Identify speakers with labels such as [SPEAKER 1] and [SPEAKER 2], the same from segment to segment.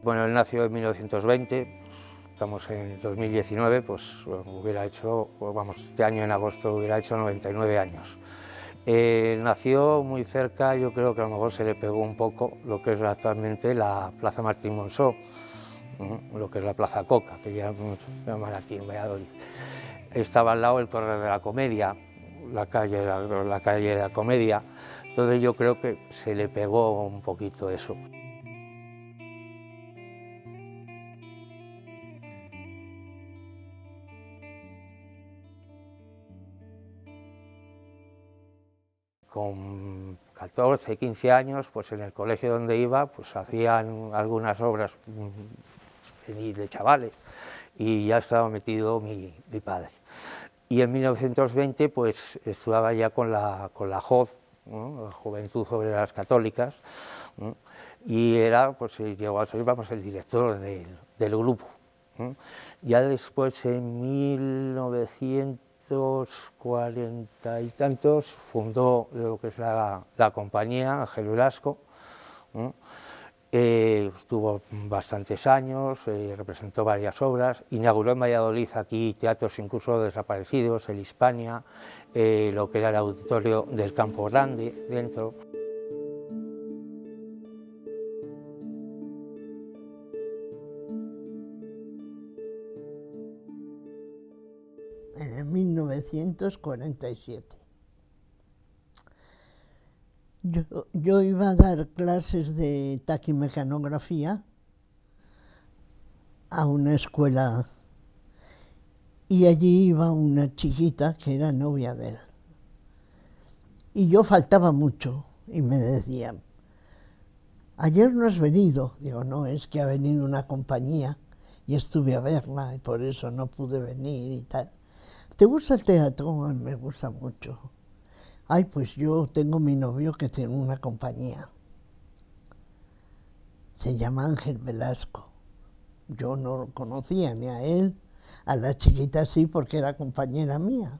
[SPEAKER 1] Bueno, él nació en 1920, estamos en 2019, pues hubiera hecho, vamos, este año en agosto hubiera hecho 99 años. Nació muy cerca, yo creo que a lo mejor se le pegó un poco lo que es actualmente la Plaza Martín Monzó, lo que es la Plaza Coca, que ya llaman aquí en Valladolid. Estaba al lado el Correr de la Comedia, la calle de la Comedia, entonces yo creo que se le pegó un poquito eso. Con 14, 15 años, pues en el colegio donde iba, pues hacían algunas obras de chavales y ya estaba metido mi padre. Y en 1920 pues estudiaba ya con la JOC, ¿no? La Juventud Obreras Católicas, ¿no? Y era, pues llegó a ser, vamos, el director del grupo, ¿no? Ya después, en 1940 y tantos, fundó lo que es la compañía Ángel Velasco, ¿no? Estuvo bastantes años, representó varias obras, inauguró en Valladolid aquí teatros incluso desaparecidos, el Hispania, lo que era el auditorio del Campo Grande dentro.
[SPEAKER 2] En 1947. Yo iba a dar clases de taquimecanografía a una escuela y allí iba una chiquita que era novia de él. Y yo faltaba mucho y me decían, ayer no has venido. Digo, no, es que ha venido una compañía y estuve a verla y por eso no pude venir y tal. ¿Te gusta el teatro? Me gusta mucho. Ay, pues yo tengo mi novio que tiene una compañía. Se llama Ángel Velasco. Yo no lo conocía ni a él, a la chiquita sí, porque era compañera mía.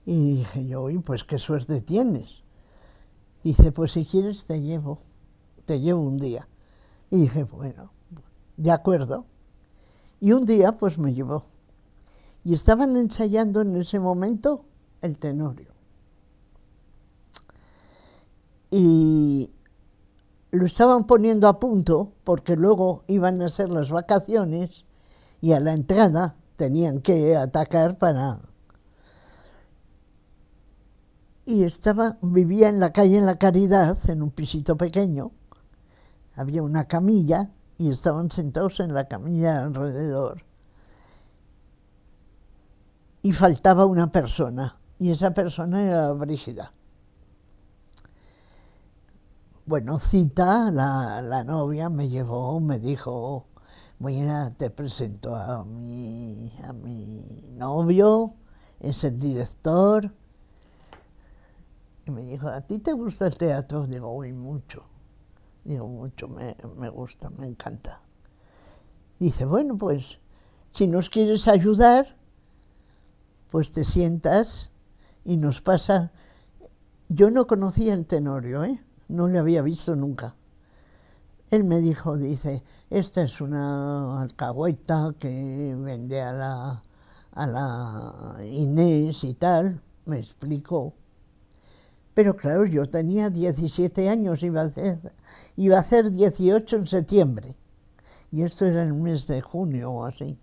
[SPEAKER 2] Y dije yo, uy, pues qué suerte tienes. Dice, pues si quieres te llevo un día. Y dije, bueno, de acuerdo. Y un día pues me llevó. Y estaban ensayando en ese momento el Tenorio. Y lo estaban poniendo a punto porque luego iban a ser las vacaciones y a la entrada tenían que atacar para... Y vivía en la calle en La Caridad, en un pisito pequeño. Había una camilla y estaban sentados en la camilla alrededor. Y faltaba una persona, y esa persona era Brígida. Bueno, Cita, la novia, me llevó, me dijo, mira, te presento a mi novio, es el director. Y me dijo, ¿a ti te gusta el teatro? Digo, uy, mucho. Digo, mucho, me gusta, me encanta. Dice, bueno, pues, si nos quieres ayudar, pues te sientas y nos pasa... Yo no conocía el Tenorio, ¿eh? No le había visto nunca. Él me dijo, dice, esta es una alcahueta que vende a la Inés y tal, me explicó. Pero claro, yo tenía 17 años, iba a hacer 18 en septiembre. Y esto era el mes de junio o así.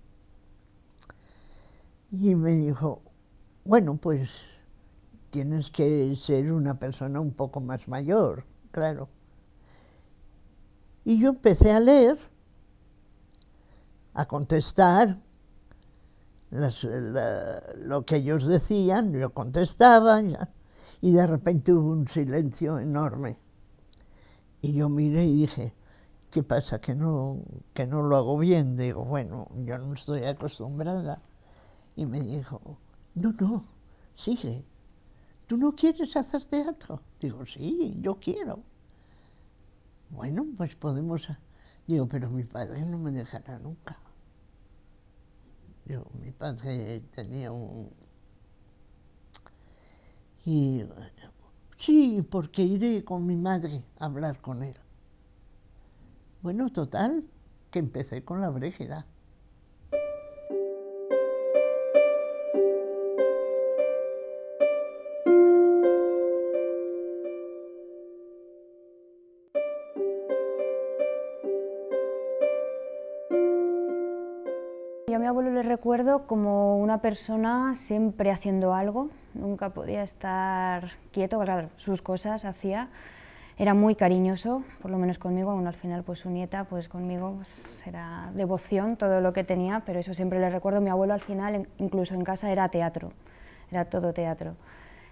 [SPEAKER 2] Y me dijo, bueno, pues tienes que ser una persona un poco más mayor, claro. Y yo empecé a leer, a contestar lo que ellos decían, yo contestaba, y de repente hubo un silencio enorme. Y yo miré y dije, ¿qué pasa? ¿Que no lo hago bien? Digo, bueno, yo no estoy acostumbrada. Y me dijo, no, sigue. ¿Tú no quieres hacer teatro? Digo, sí, yo quiero. Bueno, pues podemos... Digo, pero mi padre no me dejará nunca. Digo, mi padre tenía un... Y sí, porque iré con mi madre a hablar con él. Bueno, total, que empecé con la Brígida.
[SPEAKER 3] Yo a mi abuelo le recuerdo como una persona siempre haciendo algo, nunca podía estar quieto, claro, sus cosas hacía, era muy cariñoso, por lo menos conmigo, bueno, al final pues su nieta, pues conmigo pues, era devoción todo lo que tenía, pero eso siempre le recuerdo. Mi abuelo al final, incluso en casa, era teatro, era todo teatro,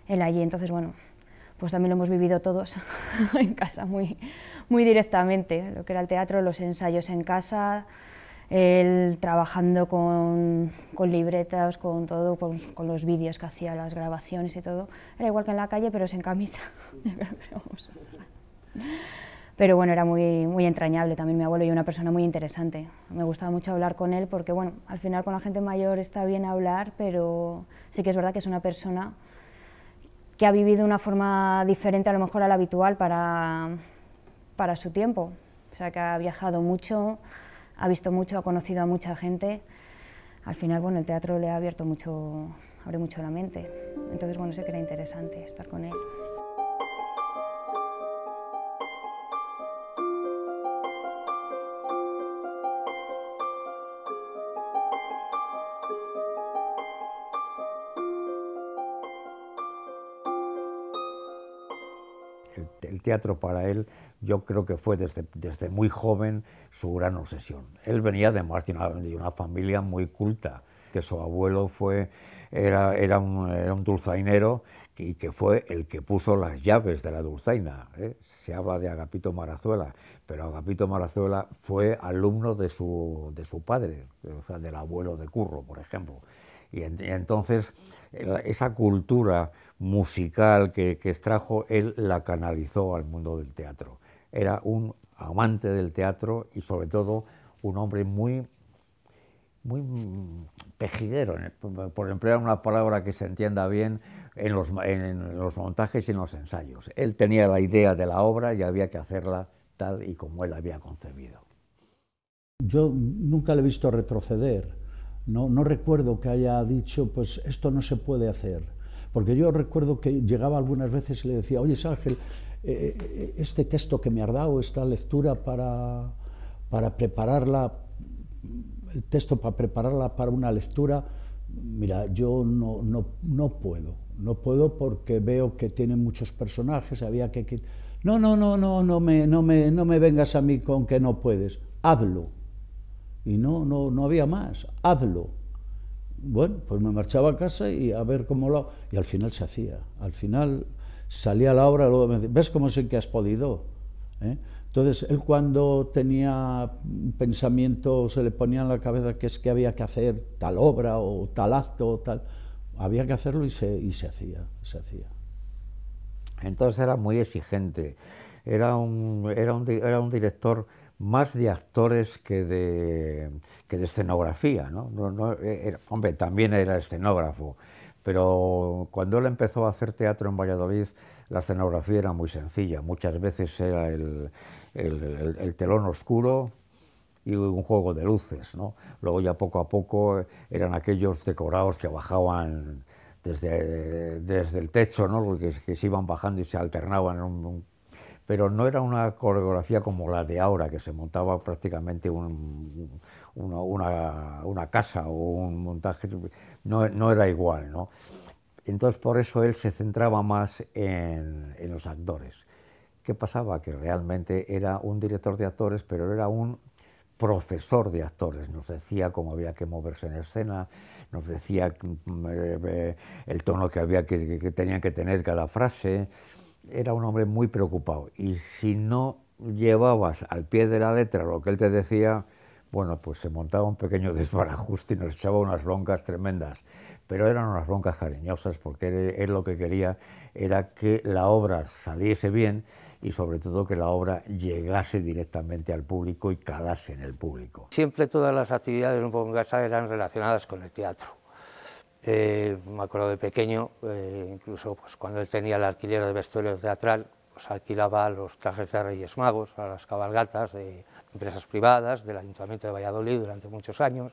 [SPEAKER 3] él allí, entonces bueno, pues también lo hemos vivido todos en casa muy directamente, lo que era el teatro, los ensayos en casa, él trabajando con libretas, con todo, con los vídeos que hacía, las grabaciones y todo. Era igual que en la calle, pero sin camisa. Pero bueno, era muy entrañable también mi abuelo y una persona muy interesante. Me gustaba mucho hablar con él porque, bueno, al final con la gente mayor está bien hablar, pero sí que es verdad que es una persona que ha vivido una forma diferente a lo mejor a la habitual para su tiempo. O sea, que ha viajado mucho, ha visto mucho, ha conocido a mucha gente. Al final, bueno, el teatro le ha abierto mucho, abre mucho la mente. Entonces, bueno, sé que era interesante estar con él.
[SPEAKER 4] El teatro para él, yo creo que fue desde muy joven su gran obsesión. Él venía además de una familia muy culta, que su abuelo era un dulzainero y que fue el que puso las llaves de la dulzaina. Se habla de Agapito Marazuela, pero Agapito Marazuela fue alumno de su padre, o sea, del abuelo de Curro, por ejemplo. Y entonces esa cultura musical que extrajo, él la canalizó al mundo del teatro. Era un amante del teatro y sobre todo un hombre muy pejiguero, por emplear una palabra que se entienda bien, en los montajes y en los ensayos. Él tenía la idea de la obra y había que hacerla tal y como él había concebido.
[SPEAKER 5] Yo nunca le he visto retroceder. No recuerdo que haya dicho, pues esto no se puede hacer. Porque yo recuerdo que llegaba algunas veces y le decía, oye Ángel, este texto que me has dado, esta lectura para prepararla, el texto para prepararla para una lectura, mira, yo no puedo porque veo que tiene muchos personajes, había que... No me vengas a mí con que no puedes, hazlo. Y no había más, hazlo. Bueno, pues me marchaba a casa y a ver cómo lo... Y al final se hacía, al final salía la obra, luego me decía, ¿ves cómo sé que has podido? Entonces, él cuando tenía un pensamiento, se le ponía en la cabeza que es que había que hacer tal obra o tal acto o tal, había que hacerlo y se hacía.
[SPEAKER 4] Entonces era muy exigente, era un director más de actores que de escenografía, ¿no? Hombre, también era escenógrafo, pero cuando él empezó a hacer teatro en Valladolid, la escenografía era muy sencilla. Muchas veces era el telón oscuro y un juego de luces, ¿no? Luego ya poco a poco eran aquellos decorados que bajaban desde el techo, ¿no? Que se iban bajando y se alternaban pero no era una coreografía como la de ahora, que se montaba prácticamente una casa o un montaje, no era igual, ¿no? Entonces por eso él se centraba más en los actores. ¿Qué pasaba? Que realmente era un director de actores, pero era un profesor de actores. Nos decía cómo había que moverse en escena, nos decía el tono que tenían que tener cada frase. Era un hombre muy preocupado y si no llevabas al pie de la letra lo que él te decía, bueno, pues se montaba un pequeño desbarajuste y nos echaba unas broncas tremendas, pero eran unas broncas cariñosas porque él lo que quería era que la obra saliese bien y sobre todo que la obra llegase directamente al público y calase en el público.
[SPEAKER 1] Siempre todas las actividades un poco en casa eran relacionadas con el teatro. Me acuerdo de pequeño, incluso pues, cuando él tenía el alquiler de vestuario teatral, pues alquilaba los trajes de Reyes Magos a las cabalgatas de empresas privadas del Ayuntamiento de Valladolid durante muchos años,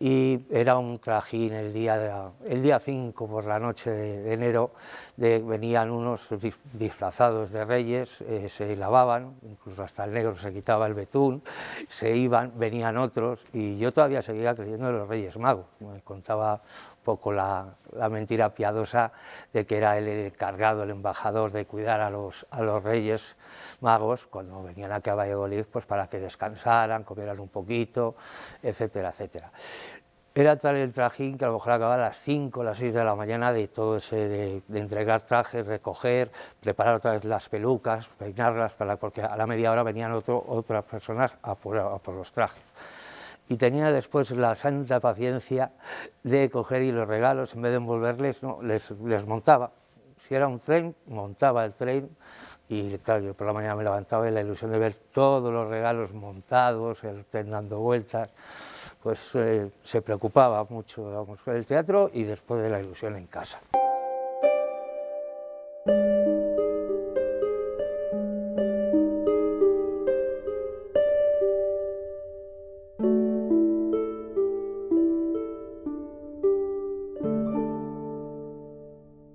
[SPEAKER 1] y era un trajín el día 5 por la noche de enero, venían unos disfrazados de reyes, se lavaban, incluso hasta el negro se quitaba el betún, se iban, venían otros, y yo todavía seguía creyendo en los Reyes Magos. Me contaba un poco la mentira piadosa de que era el encargado, el embajador de cuidar a los Reyes Magos cuando venían aquí a Valladolid, pues para que descansaran, comieran un poquito, etcétera, etcétera. Era tal el trajín que a lo mejor acababa a las 5 o las 6 de la mañana de todo ese, de entregar trajes, recoger, preparar otra vez las pelucas, peinarlas, porque a la media hora venían otras personas a por los trajes. Y tenía después la santa paciencia de coger y los regalos, en vez de envolverles, no, les montaba. Si era un tren, montaba el tren, y claro, yo por la mañana me levantaba y la ilusión de ver todos los regalos montados, el tren dando vueltas, pues se preocupaba mucho, vamos, por el teatro y después de la ilusión en casa.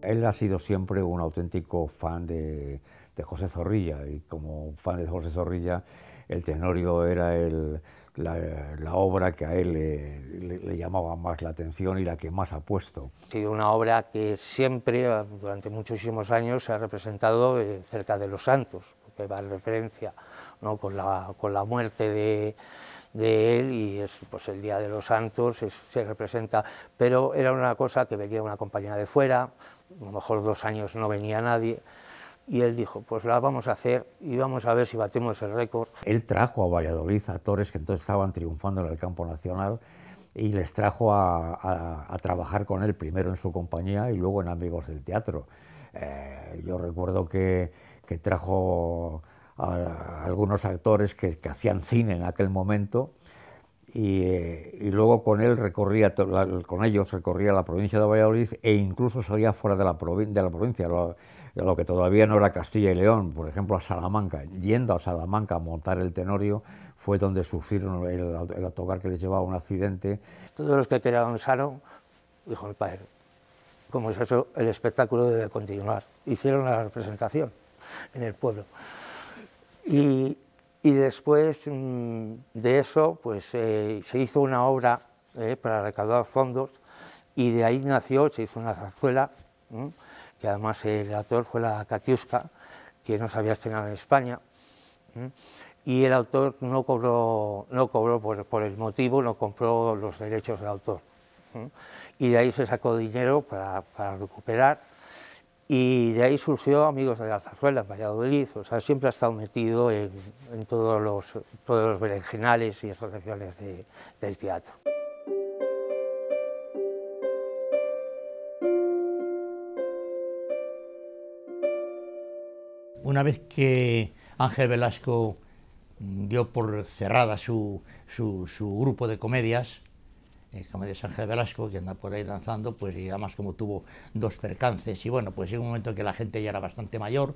[SPEAKER 4] Él ha sido siempre un auténtico fan de José Zorrilla, y como fan de José Zorrilla, el Tenorio era la obra que a él le llamaba más la atención y la que más ha puesto.
[SPEAKER 1] Ha sido una obra que siempre, durante muchísimos años, se ha representado cerca de los santos, porque va en referencia, ¿no?, con la muerte de él, y es pues el Día de los Santos se representa, pero era una cosa que venía una compañía de fuera, a lo mejor 2 años no venía nadie, y él dijo, pues la vamos a hacer y vamos a ver si batimos el récord.
[SPEAKER 4] Él trajo a Valladolid actores que entonces estaban triunfando en el campo nacional y les trajo a trabajar con él, primero en su compañía y luego en Amigos del Teatro. Yo recuerdo que trajo a algunos actores que hacían cine en aquel momento, y luego con ellos recorría la provincia de Valladolid e incluso salía fuera de la provincia, lo que todavía no era Castilla y León, por ejemplo a Salamanca. Yendo a Salamanca a montar el Tenorio fue donde sufrieron el autocar que les llevaba a un accidente.
[SPEAKER 1] Todos los que quedaron sanos, dijo mi padre, ¿cómo es eso? El espectáculo debe continuar. Hicieron la representación en el pueblo. Y después de eso, pues se hizo una obra para recaudar fondos, y de ahí nació, se hizo una zarzuela, que además el autor fue la Katiuska, que no se había estrenado en España, y el autor no cobró por el motivo, no compró los derechos de autor, y de ahí se sacó dinero para recuperar. Y de ahí surgió Amigos de la Zarzuela, en Valladolid. O sea, siempre ha estado metido en todos los berenjenales y asociaciones del teatro.
[SPEAKER 6] Una vez que Ángel Velasco dio por cerrada su grupo de comedias, Comedias Ángel Velasco, que anda por ahí lanzando, pues y además como tuvo 2 percances, y bueno, pues llegó un momento en que la gente ya era bastante mayor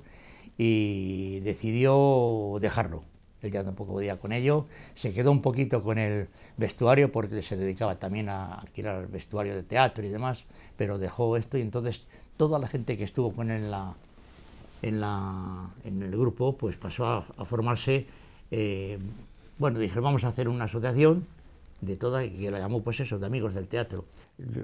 [SPEAKER 6] y decidió dejarlo. Él ya tampoco podía con ello, se quedó un poquito con el vestuario porque se dedicaba también a alquilar el vestuario de teatro y demás, pero dejó esto, y entonces toda la gente que estuvo con él en el grupo pues pasó a formarse, bueno, dije, vamos a hacer una asociación de toda, que la llamó pues eso, de Amigos del Teatro.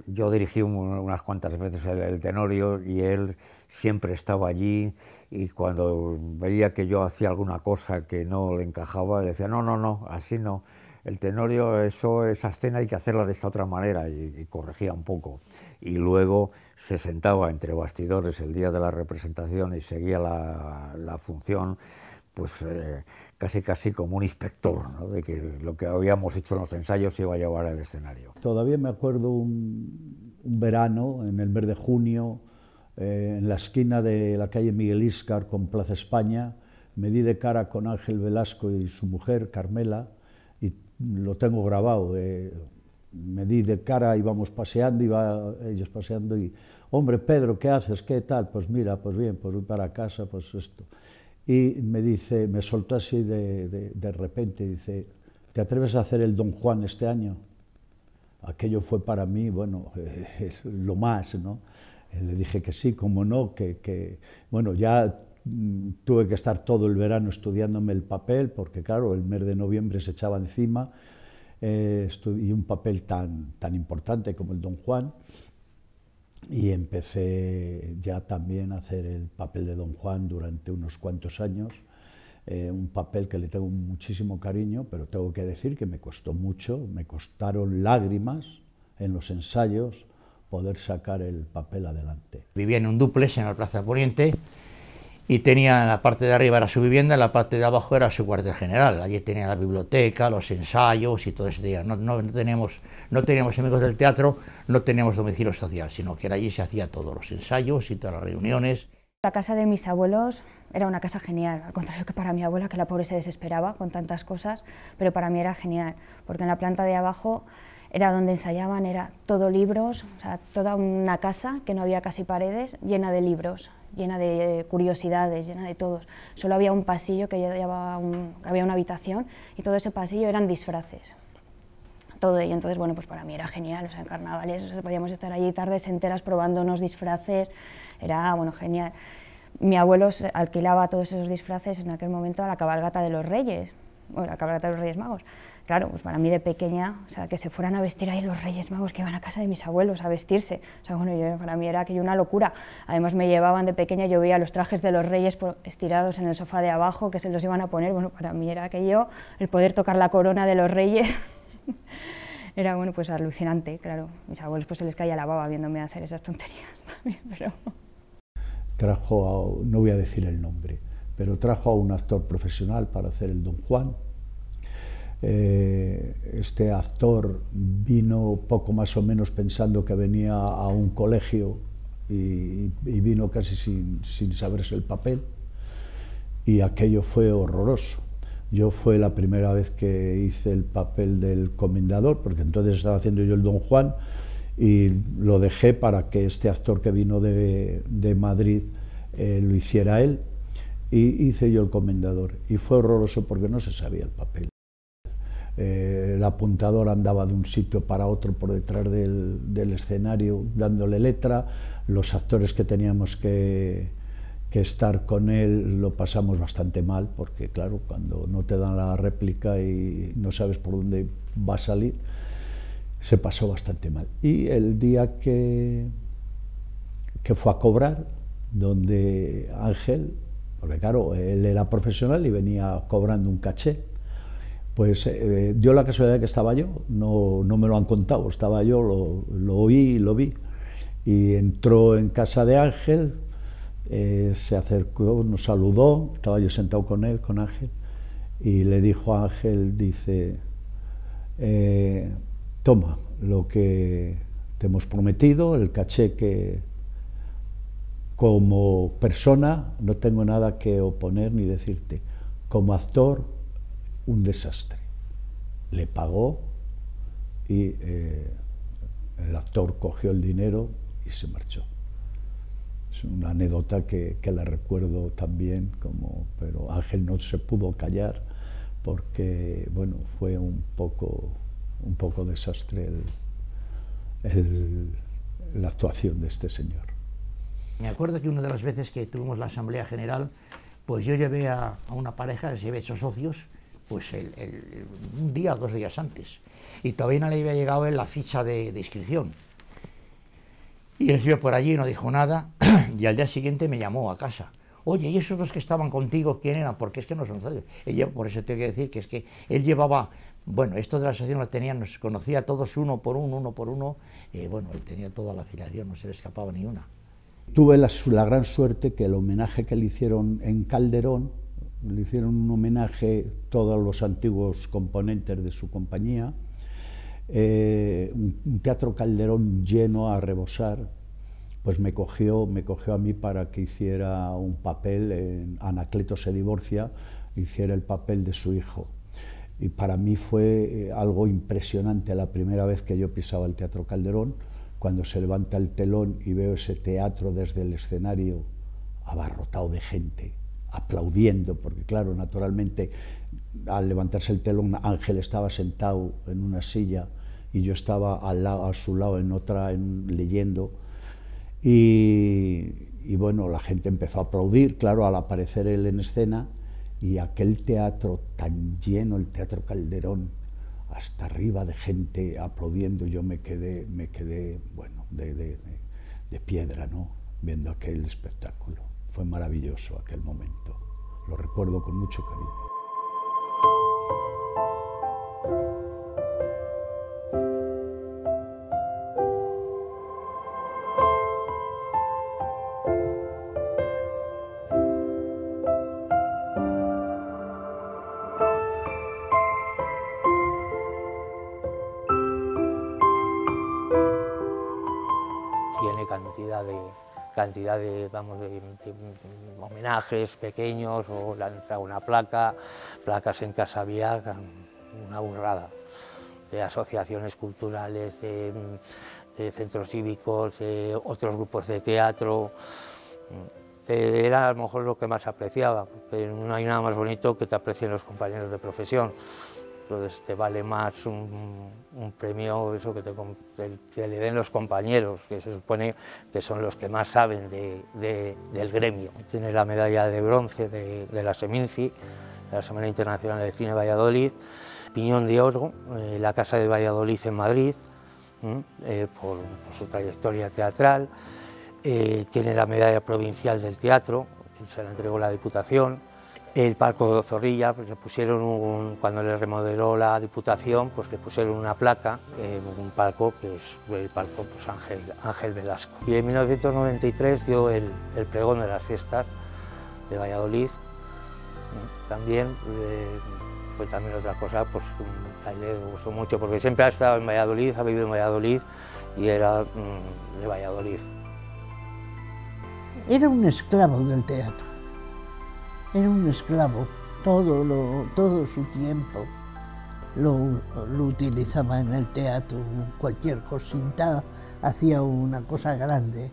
[SPEAKER 4] Yo dirigí unas cuantas veces el Tenorio y él siempre estaba allí, y cuando veía que yo hacía alguna cosa que no le encajaba, le decía, no, así no, el Tenorio, esa escena hay que hacerla de esta otra manera, y corregía un poco. Y luego se sentaba entre bastidores el día de la representación y seguía la función, pues casi como un inspector, ¿no?, de que lo que habíamos hecho en los ensayos se iba a llevar al escenario.
[SPEAKER 5] Todavía me acuerdo un verano, en el mes de junio, en la esquina de la calle Miguel Íscar con Plaza España, me di de cara con Ángel Velasco y su mujer, Carmela, y lo tengo grabado. Me di de cara, íbamos paseando, ellos paseando, y hombre, Pedro, ¿qué haces? ¿Qué tal? Pues mira, pues bien, pues voy para casa, pues esto. Y me dice, me soltó así de repente, dice, ¿te atreves a hacer el Don Juan este año? Aquello fue para mí, bueno, lo más, ¿no? Le dije que sí, cómo no, bueno, ya tuve que estar todo el verano estudiándome el papel, porque claro, el mes de noviembre se echaba encima, y un papel tan importante como el Don Juan, y empecé ya también a hacer el papel de Don Juan durante unos cuantos años, un papel que le tengo muchísimo cariño, pero tengo que decir que me costó mucho, me costaron lágrimas en los ensayos poder sacar el papel adelante.
[SPEAKER 6] Vivía en un dúplex en la Plaza Poniente y tenía en la parte de arriba era su vivienda, en la parte de abajo era su cuartel general. Allí tenía la biblioteca, los ensayos y todo ese día. No teníamos amigos del teatro, no teníamos domicilio social, sino que allí se hacía todo, los ensayos y todas las reuniones.
[SPEAKER 3] La casa de mis abuelos era una casa genial, al contrario que para mi abuela, que la pobre se desesperaba con tantas cosas, pero para mí era genial, porque en la planta de abajo era donde ensayaban, era todo libros, o sea, toda una casa que no había casi paredes, llena de libros, llena de curiosidades, llena de todos. Solo había un pasillo que había una habitación y todo ese pasillo eran disfraces. Todo ello, entonces, bueno, pues para mí era genial, o sea, en carnavales, o sea, podíamos estar allí tardes enteras probándonos disfraces, era, bueno, genial. Mi abuelo alquilaba todos esos disfraces en aquel momento a la cabalgata de los Reyes, o la cabalgata de los Reyes Magos. Claro, pues para mí de pequeña, o sea, que se fueran a vestir ahí los Reyes Magos, que iban a casa de mis abuelos a vestirse, o sea, bueno, para mí era aquello una locura. Además me llevaban de pequeña, yo veía los trajes de los Reyes estirados en el sofá de abajo, que se los iban a poner, bueno, para mí era aquello, el poder tocar la corona de los Reyes, era, bueno, pues alucinante, claro. Mis abuelos pues se les caía la baba viéndome hacer esas tonterías también, pero...
[SPEAKER 5] Trajo, no voy a decir el nombre, pero trajo a un actor profesional para hacer el Don Juan. Este actor vino poco más o menos pensando que venía a un colegio y vino casi sin saberse el papel, y aquello fue horroroso. Yo fue la primera vez que hice el papel del comendador, porque entonces estaba haciendo yo el Don Juan, y lo dejé para que este actor que vino de Madrid lo hiciera él, y hice yo el comendador, y fue horroroso porque no se sabía el papel. El apuntador andaba de un sitio para otro por detrás del escenario dándole letra, los actores que teníamos que estar con él lo pasamos bastante mal, porque claro, cuando no te dan la réplica y no sabes por dónde va a salir, se pasó bastante mal. Y el día que fue a cobrar, donde Ángel, porque claro, él era profesional y venía cobrando un caché, pues dio la casualidad que estaba yo, no me lo han contado, estaba yo, lo oí y lo vi, y entró en casa de Ángel, se acercó, nos saludó, estaba yo sentado con él, con Ángel, y le dijo a Ángel, dice, toma lo que te hemos prometido, el caché que como persona no tengo nada que oponer ni decirte, como actor un desastre. Le pagó y el actor cogió el dinero y se marchó. Es una anécdota que la recuerdo también, pero Ángel no se pudo callar porque, bueno, fue un poco desastre la actuación de este señor.
[SPEAKER 6] Me acuerdo que una de las veces que tuvimos la Asamblea General, pues yo llevé a una pareja, se había hecho socios, pues un día o 2 días antes, y todavía no le había llegado la ficha de inscripción. Y él vio por allí y no dijo nada, y al día siguiente me llamó a casa. Oye, ¿y esos dos que estaban contigo quién eran? Porque es que no son socios. Por eso tengo que decir que es que él llevaba, bueno, esto de la asociación lo tenía, nos conocía a todos uno por uno, bueno, él tenía toda la afiliación, no se le escapaba ni una.
[SPEAKER 5] Tuve la gran suerte que el homenaje que le hicieron en Calderón, le hicieron un homenaje todos los antiguos componentes de su compañía, un Teatro Calderón lleno a rebosar, pues me cogió a mí para que hiciera un papel en Anacleto se divorcia, hiciera el papel de su hijo. Y para mí fue algo impresionante la primera vez que yo pisaba el Teatro Calderón, cuando se levanta el telón y veo ese teatro desde el escenario abarrotado de gente, aplaudiendo, porque claro, naturalmente, al levantarse el telón, Ángel estaba sentado en una silla y yo estaba a su lado en otra, leyendo, y bueno, la gente empezó a aplaudir, claro, al aparecer él en escena, y aquel teatro tan lleno, el Teatro Calderón, hasta arriba de gente aplaudiendo, yo me quedé bueno, de piedra, ¿no?, viendo aquel espectáculo. Fue maravilloso aquel momento, lo recuerdo con mucho cariño.
[SPEAKER 1] Tiene cantidad de, vamos, de homenajes pequeños, o le han entrado una placa, placas en Casa Vía, una burrada, de asociaciones culturales, de centros cívicos, de otros grupos de teatro. Era a lo mejor lo que más apreciaba, porque no hay nada más bonito que te aprecien los compañeros de profesión. Entonces te vale más un premio, eso que le den los compañeros, que se supone que son los que más saben del gremio. Tiene la medalla de bronce de la Seminci, de la Semana Internacional de Cine Valladolid, Piñón de Oro, la Casa de Valladolid en Madrid, por su trayectoria teatral. Tiene la medalla provincial del teatro, se la entregó la Diputación. El palco de Zorrilla, pues le pusieron cuando le remodeló la Diputación, pues le pusieron una placa, un palco que es el palco, pues Ángel Velasco. Y en 1993 dio el pregón de las fiestas de Valladolid. También fue también otra cosa, pues a él le gustó mucho, porque siempre ha estado en Valladolid, ha vivido en Valladolid y era de Valladolid.
[SPEAKER 2] Era un esclavo del teatro. Era un esclavo, todo su tiempo lo utilizaba en el teatro, cualquier cosita, hacía una cosa grande.